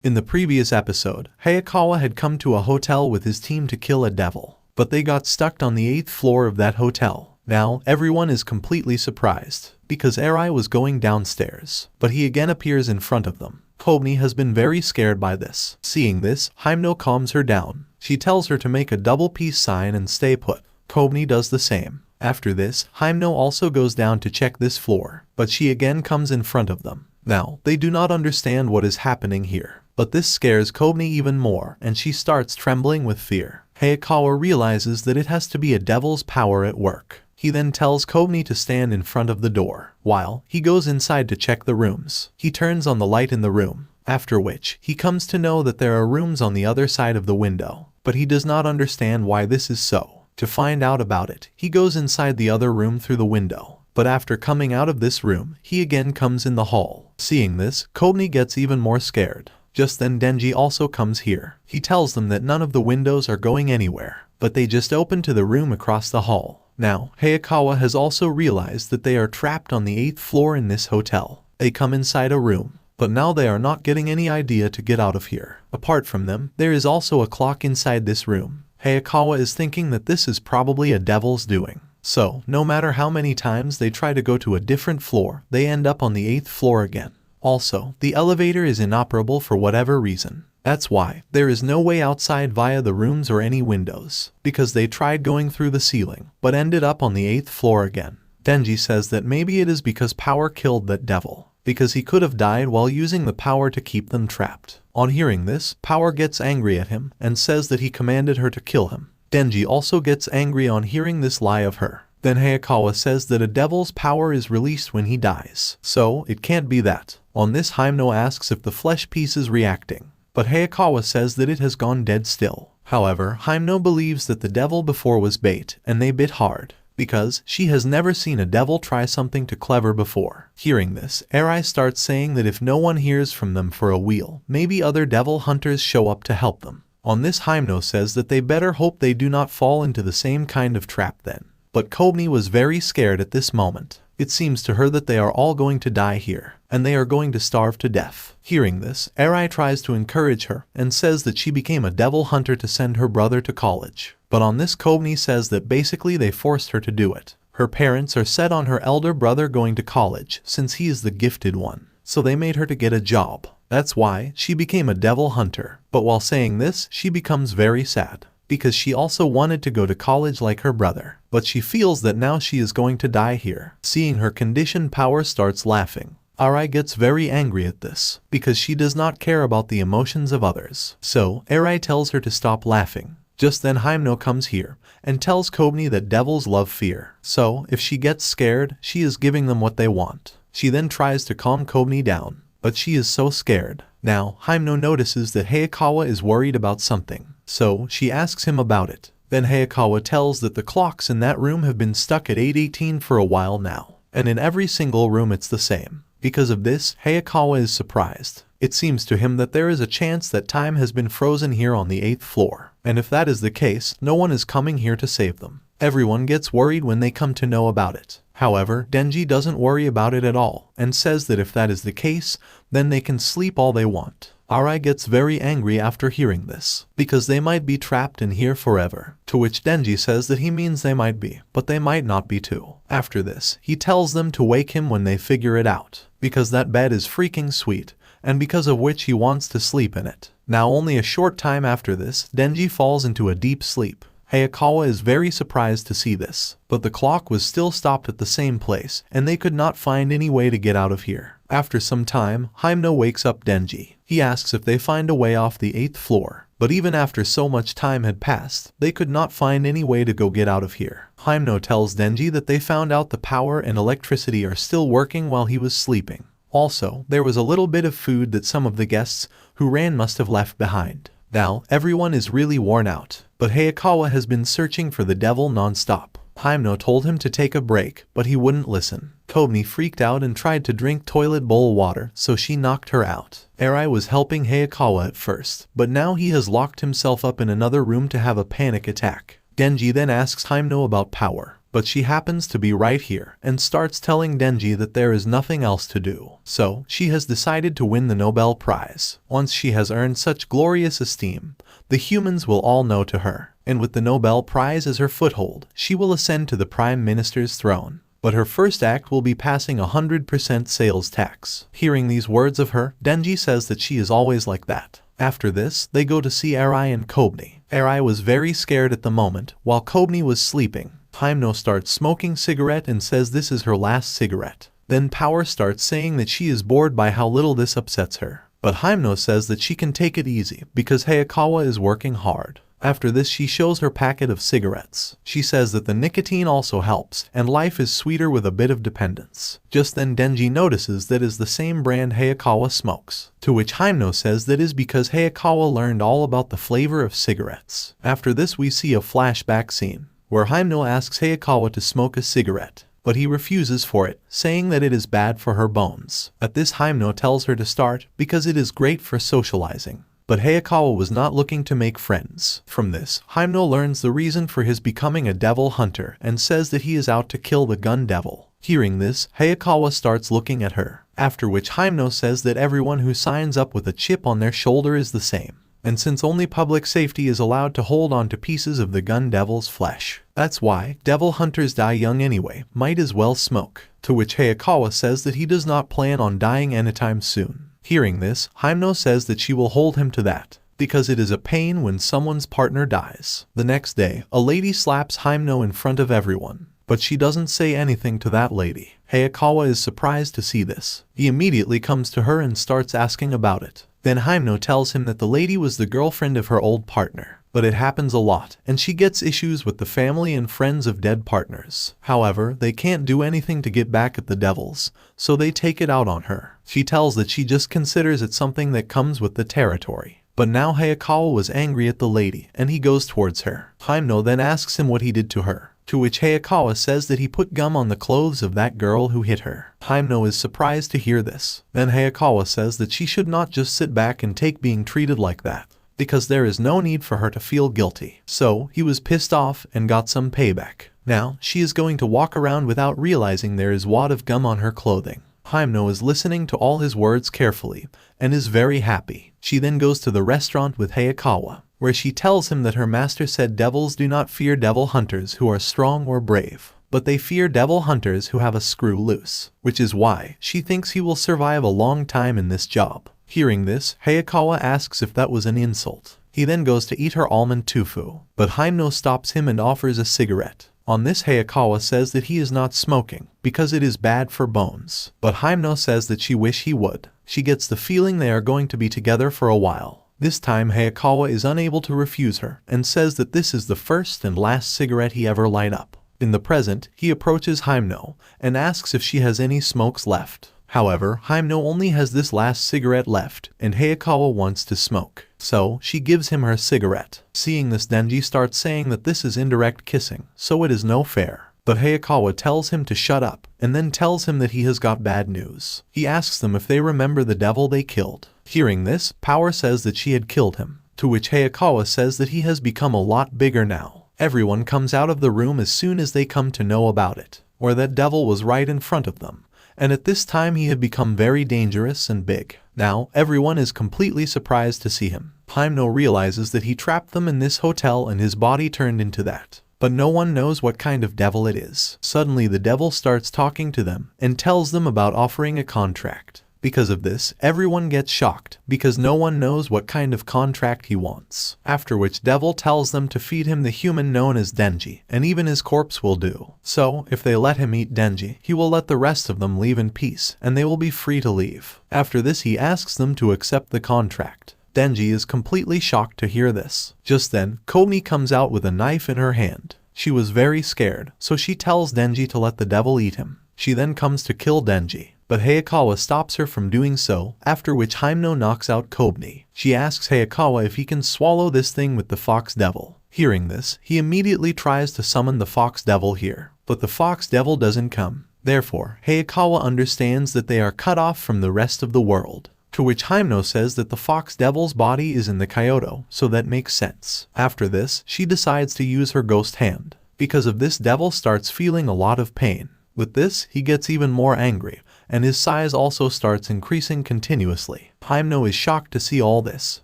In the previous episode, Hayakawa had come to a hotel with his team to kill a devil, but they got stuck on the 8th floor of that hotel. Now, everyone is completely surprised, because Eri was going downstairs, but he again appears in front of them. Kobni has been very scared by this. Seeing this, Himeno calms her down. She tells her to make a double peace sign and stay put. Kobni does the same. After this, Himeno also goes down to check this floor, but she again comes in front of them. Now, they do not understand what is happening here, but this scares Kobni even more and she starts trembling with fear. Hayakawa realizes that it has to be a devil's power at work. He then tells Kobni to stand in front of the door, while he goes inside to check the rooms. He turns on the light in the room, after which he comes to know that there are rooms on the other side of the window, but he does not understand why this is so. To find out about it, he goes inside the other room through the window, but after coming out of this room, he again comes in the hall. Seeing this, Kobni gets even more scared. Just then Denji also comes here. He tells them that none of the windows are going anywhere, but they just open to the room across the hall. Now, Hayakawa has also realized that they are trapped on the 8th floor in this hotel. They come inside a room, but now they are not getting any idea to get out of here. Apart from them, there is also a clock inside this room. Hayakawa is thinking that this is probably a devil's doing. So, no matter how many times they try to go to a different floor, they end up on the 8th floor again. Also, the elevator is inoperable for whatever reason. That's why there is no way outside via the rooms or any windows, because they tried going through the ceiling, but ended up on the 8th floor again. Denji says that maybe it is because power killed that devil, because he could have died while using the power to keep them trapped. On hearing this, Power gets angry at him and says that he commanded her to kill him. Denji also gets angry on hearing this lie of her. Then Hayakawa says that a devil's power is released when he dies, so it can't be that. On this, Himeno asks if the flesh piece is reacting, but Hayakawa says that it has gone dead still. However, Himeno believes that the devil before was bait and they bit hard, because she has never seen a devil try something too clever before. Hearing this, Eri starts saying that if no one hears from them for a while, maybe other devil hunters show up to help them. On this, Himeno says that they better hope they do not fall into the same kind of trap then. But Kobni was very scared at this moment. It seems to her that they are all going to die here, and they are going to starve to death. Hearing this, Eri tries to encourage her and says that she became a devil hunter to send her brother to college. But on this, Kobni says that basically they forced her to do it. Her parents are set on her elder brother going to college since he is the gifted one, so they made her to get a job. That's why she became a devil hunter. But while saying this, she becomes very sad, because she also wanted to go to college like her brother, but she feels that now she is going to die here. Seeing her condition, Power starts laughing. Eri gets very angry at this, because she does not care about the emotions of others. So, Eri tells her to stop laughing. Just then Himeno comes here, and tells Kobni that devils love fear. So, if she gets scared, she is giving them what they want. She then tries to calm Kobni down, but she is so scared. Now, Himeno notices that Hayakawa is worried about something, so she asks him about it. Then Hayakawa tells that the clocks in that room have been stuck at 8:18 for a while now, and in every single room it's the same. Because of this, Hayakawa is surprised. It seems to him that there is a chance that time has been frozen here on the 8th floor, and if that is the case, no one is coming here to save them. Everyone gets worried when they come to know about it. However, Denji doesn't worry about it at all, and says that if that is the case, then they can sleep all they want. Eri gets very angry after hearing this, because they might be trapped in here forever, to which Denji says that he means they might be, but they might not be too. After this, he tells them to wake him when they figure it out, because that bed is freaking sweet, and because of which he wants to sleep in it. Now only a short time after this, Denji falls into a deep sleep. Hayakawa is very surprised to see this, but the clock was still stopped at the same place, and they could not find any way to get out of here. After some time, Himeno wakes up Denji. He asks if they find a way off the 8th floor, but even after so much time had passed, they could not find any way to go get out of here. Himeno tells Denji that they found out the power and electricity are still working while he was sleeping. Also, there was a little bit of food that some of the guests who ran must have left behind. Now, everyone is really worn out, but Hayakawa has been searching for the devil non-stop. Himeno told him to take a break, but he wouldn't listen. Kobni freaked out and tried to drink toilet bowl water, so she knocked her out. Eri was helping Hayakawa at first, but now he has locked himself up in another room to have a panic attack. Denji then asks Himeno about power, but she happens to be right here and starts telling Denji that there is nothing else to do. So, she has decided to win the Nobel Prize. Once she has earned such glorious esteem, the humans will all know to her, and with the Nobel Prize as her foothold, she will ascend to the Prime Minister's throne. But her first act will be passing 100% sales tax. Hearing these words of her, Denji says that she is always like that. After this, they go to see Arai and Kobni. Arai was very scared at the moment, while Kobni was sleeping. Himeno starts smoking cigarette and says this is her last cigarette. Then Power starts saying that she is bored by how little this upsets her. But Himeno says that she can take it easy because Hayakawa is working hard. After this, she shows her packet of cigarettes. She says that the nicotine also helps, and life is sweeter with a bit of dependence. Just then Denji notices that is the same brand Hayakawa smokes, to which Himeno says that is because Hayakawa learned all about the flavor of cigarettes. After this we see a flashback scene, where Himeno asks Hayakawa to smoke a cigarette, but he refuses for it, saying that it is bad for her bones. At this Himeno tells her to start, because it is great for socializing. But Hayakawa was not looking to make friends. From this, Himeno learns the reason for his becoming a devil hunter and says that he is out to kill the gun devil. Hearing this, Hayakawa starts looking at her, after which Himeno says that everyone who signs up with a chip on their shoulder is the same. And since only public safety is allowed to hold on to pieces of the gun devil's flesh, that's why devil hunters die young anyway, might as well smoke. To which Hayakawa says that he does not plan on dying anytime soon. Hearing this, Himeno says that she will hold him to that, because it is a pain when someone's partner dies. The next day, a lady slaps Himeno in front of everyone, but she doesn't say anything to that lady. Hayakawa is surprised to see this. He immediately comes to her and starts asking about it. Then Himeno tells him that the lady was the girlfriend of her old partner. But it happens a lot, and she gets issues with the family and friends of dead partners. However, they can't do anything to get back at the devils, so they take it out on her. She tells that she just considers it something that comes with the territory. But now Hayakawa was angry at the lady, and he goes towards her. Himeno then asks him what he did to her, to which Hayakawa says that he put gum on the clothes of that girl who hit her. Himeno is surprised to hear this. Then Hayakawa says that she should not just sit back and take being treated like that, because there is no need for her to feel guilty. So, he was pissed off and got some payback. Now, she is going to walk around without realizing there is wad of gum on her clothing. Himeno is listening to all his words carefully, and is very happy. She then goes to the restaurant with Hayakawa, where she tells him that her master said devils do not fear devil hunters who are strong or brave, but they fear devil hunters who have a screw loose, which is why she thinks he will survive a long time in this job. Hearing this, Hayakawa asks if that was an insult. He then goes to eat her almond tofu, but Himeno stops him and offers a cigarette. On this, Hayakawa says that he is not smoking, because it is bad for bones. But Himeno says that she wish he would. She gets the feeling they are going to be together for a while. This time Hayakawa is unable to refuse her, and says that this is the first and last cigarette he ever light up. In the present, he approaches Himeno, and asks if she has any smokes left. However, Himeno only has this last cigarette left, and Hayakawa wants to smoke. So, she gives him her cigarette. Seeing this, Denji starts saying that this is indirect kissing, so it is no fair. But Hayakawa tells him to shut up, and then tells him that he has got bad news. He asks them if they remember the devil they killed. Hearing this, Power says that she had killed him, to which Hayakawa says that he has become a lot bigger now. Everyone comes out of the room as soon as they come to know about it, or that devil was right in front of them. And at this time he had become very dangerous and big. Now, everyone is completely surprised to see him. Himeno realizes that he trapped them in this hotel and his body turned into that. But no one knows what kind of devil it is. Suddenly the devil starts talking to them and tells them about offering a contract. Because of this, everyone gets shocked, because no one knows what kind of contract he wants. After which devil tells them to feed him the human known as Denji, and even his corpse will do. So, if they let him eat Denji, he will let the rest of them leave in peace, and they will be free to leave. After this he asks them to accept the contract. Denji is completely shocked to hear this. Just then, Komi comes out with a knife in her hand. She was very scared, so she tells Denji to let the devil eat him. She then comes to kill Denji, but Hayakawa stops her from doing so, after which Himeno knocks out Kobni. She asks Hayakawa if he can swallow this thing with the fox devil. Hearing this, he immediately tries to summon the fox devil here, but the fox devil doesn't come. Therefore, Hayakawa understands that they are cut off from the rest of the world. To which Himeno says that the fox devil's body is in the Kyoto, so that makes sense. After this, she decides to use her ghost hand. Because of this, Devil starts feeling a lot of pain. With this, he gets even more angry, and his size also starts increasing continuously. Hyemno is shocked to see all this.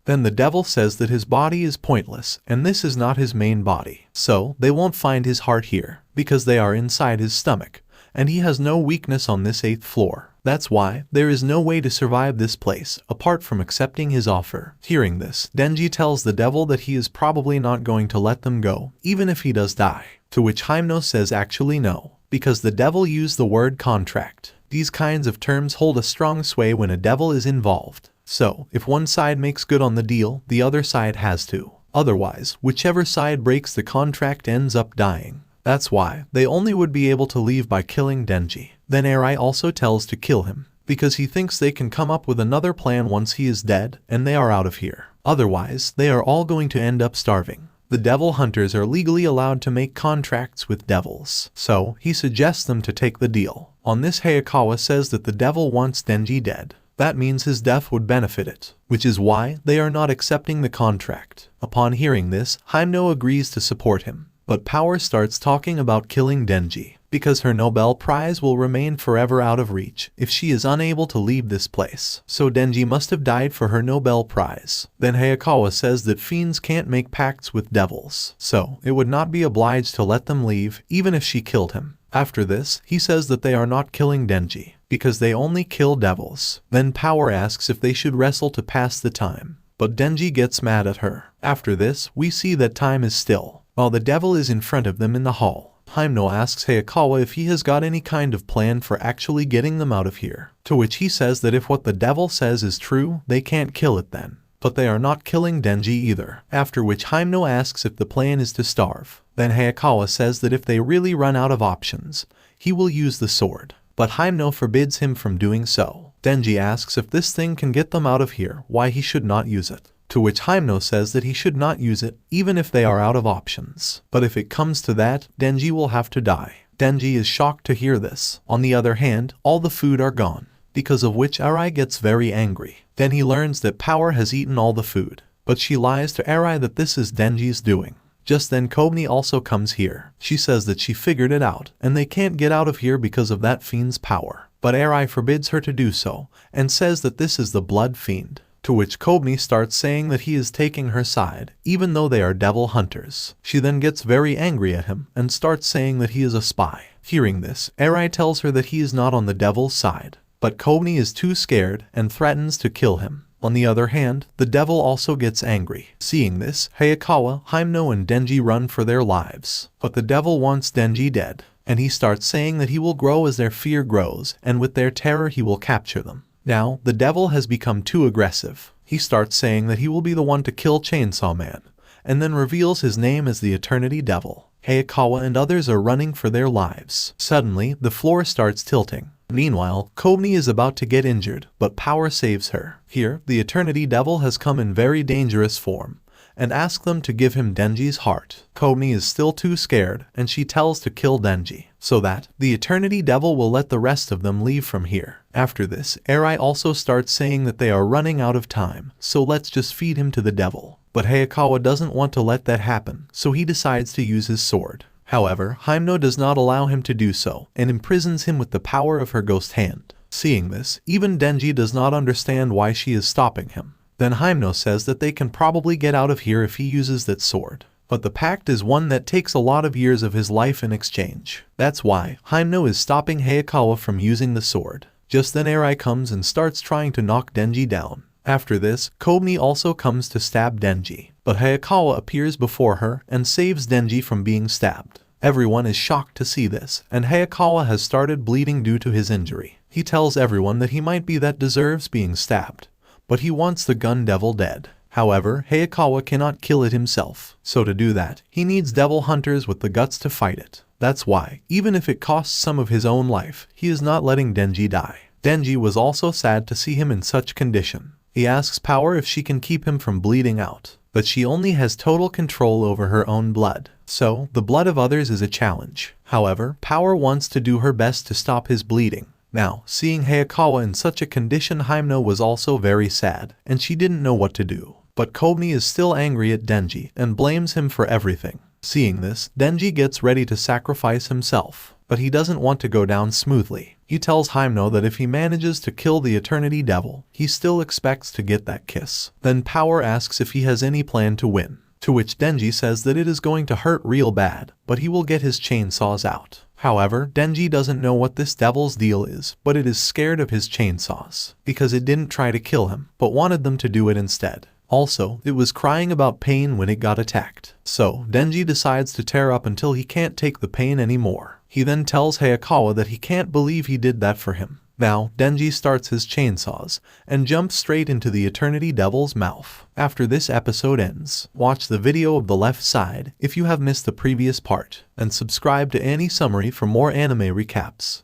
Then the Devil says that his body is pointless, and this is not his main body. So, they won't find his heart here, because they are inside his stomach, and he has no weakness on this 8th floor. That's why there is no way to survive this place apart from accepting his offer. Hearing this, Denji tells the Devil that he is probably not going to let them go, even if he does die. To which Hyemno says actually no, because the Devil used the word contract. These kinds of terms hold a strong sway when a devil is involved. So, if one side makes good on the deal, the other side has to. Otherwise, whichever side breaks the contract ends up dying. That's why they only would be able to leave by killing Denji. Then Arai also tells to kill him, because he thinks they can come up with another plan once he is dead and they are out of here. Otherwise, they are all going to end up starving. The devil hunters are legally allowed to make contracts with devils, so he suggests them to take the deal. On this, Hayakawa says that the devil wants Denji dead. That means his death would benefit it, which is why they are not accepting the contract. Upon hearing this, Hyemno agrees to support him, but Power starts talking about killing Denji, because her Nobel Prize will remain forever out of reach if she is unable to leave this place. So Denji must have died for her Nobel Prize. Then Hayakawa says that fiends can't make pacts with devils, so it would not be obliged to let them leave even if she killed him. After this, he says that they are not killing Denji, because they only kill devils. Then Power asks if they should wrestle to pass the time, but Denji gets mad at her. After this, we see that time is still, while the devil is in front of them in the hall. Hyemno asks Hayakawa if he has got any kind of plan for actually getting them out of here, to which he says that if what the devil says is true, they can't kill it then. But they are not killing Denji either. After which Hyemno asks if the plan is to starve. Then Hayakawa says that if they really run out of options, he will use the sword. But Hyemno forbids him from doing so. Denji asks if this thing can get them out of here, why he should not use it. To which Hyemno says that he should not use it even if they are out of options. But if it comes to that, Denji will have to die. Denji is shocked to hear this. On the other hand, all the food are gone, because of which Arai gets very angry. Then he learns that Power has eaten all the food, but she lies to Arai that this is Denji's doing. Just then Kobni also comes here. She says that she figured it out, and they can't get out of here because of that fiend's power. But Arai forbids her to do so, and says that this is the blood fiend. To which Kobni starts saying that he is taking her side, even though they are devil hunters. She then gets very angry at him, and starts saying that he is a spy. Hearing this, Arai tells her that he is not on the devil's side. But Kobni is too scared, and threatens to kill him. On the other hand, the devil also gets angry. Seeing this, Hayakawa, Hyemno and Denji run for their lives. But the devil wants Denji dead, and he starts saying that he will grow as their fear grows, and with their terror he will capture them. Now, the devil has become too aggressive. He starts saying that he will be the one to kill Chainsaw Man, and then reveals his name as the Eternity Devil. Hayakawa and others are running for their lives. Suddenly, the floor starts tilting. Meanwhile, Kobni is about to get injured, but Power saves her. Here, the Eternity Devil has come in very dangerous form, and asks them to give him Denji's heart. Kobni is still too scared, and she tells to kill Denji, so that the Eternity Devil will let the rest of them leave from here. After this, Arai also starts saying that they are running out of time, so let's just feed him to the devil. But Hayakawa doesn't want to let that happen, so he decides to use his sword. However, Hyemno does not allow him to do so, and imprisons him with the power of her ghost hand. Seeing this, even Denji does not understand why she is stopping him. Then Hyemno says that they can probably get out of here if he uses that sword. But the pact is one that takes a lot of years of his life in exchange. That's why Hyemno is stopping Hayakawa from using the sword. Just then Arai comes and starts trying to knock Denji down. After this, Kobni also comes to stab Denji, but Hayakawa appears before her and saves Denji from being stabbed. Everyone is shocked to see this, and Hayakawa has started bleeding due to his injury. He tells everyone that he might be that deserves being stabbed, but he wants the gun devil dead. However, Hayakawa cannot kill it himself, so to do that, he needs devil hunters with the guts to fight it. That's why, even if it costs some of his own life, he is not letting Denji die. Denji was also sad to see him in such condition. He asks Power if she can keep him from bleeding out, but she only has total control over her own blood, so the blood of others is a challenge. However, Power wants to do her best to stop his bleeding. Now, seeing Hayakawa in such a condition, Hyemno was also very sad, and she didn't know what to do. But Kobni is still angry at Denji and blames him for everything. Seeing this, Denji gets ready to sacrifice himself, but he doesn't want to go down smoothly. He tells Hyuno that if he manages to kill the Eternity Devil, he still expects to get that kiss. Then Power asks if he has any plan to win, to which Denji says that it is going to hurt real bad, but he will get his chainsaws out. However, Denji doesn't know what this devil's deal is, but it is scared of his chainsaws, because it didn't try to kill him, but wanted them to do it instead. Also, it was crying about pain when it got attacked. So, Denji decides to tear up until he can't take the pain anymore. He then tells Hayakawa that he can't believe he did that for him. Now, Denji starts his chainsaws and jumps straight into the Eternity Devil's mouth. After this episode ends, watch the video of the left side if you have missed the previous part, and subscribe to Annie Summary for more anime recaps.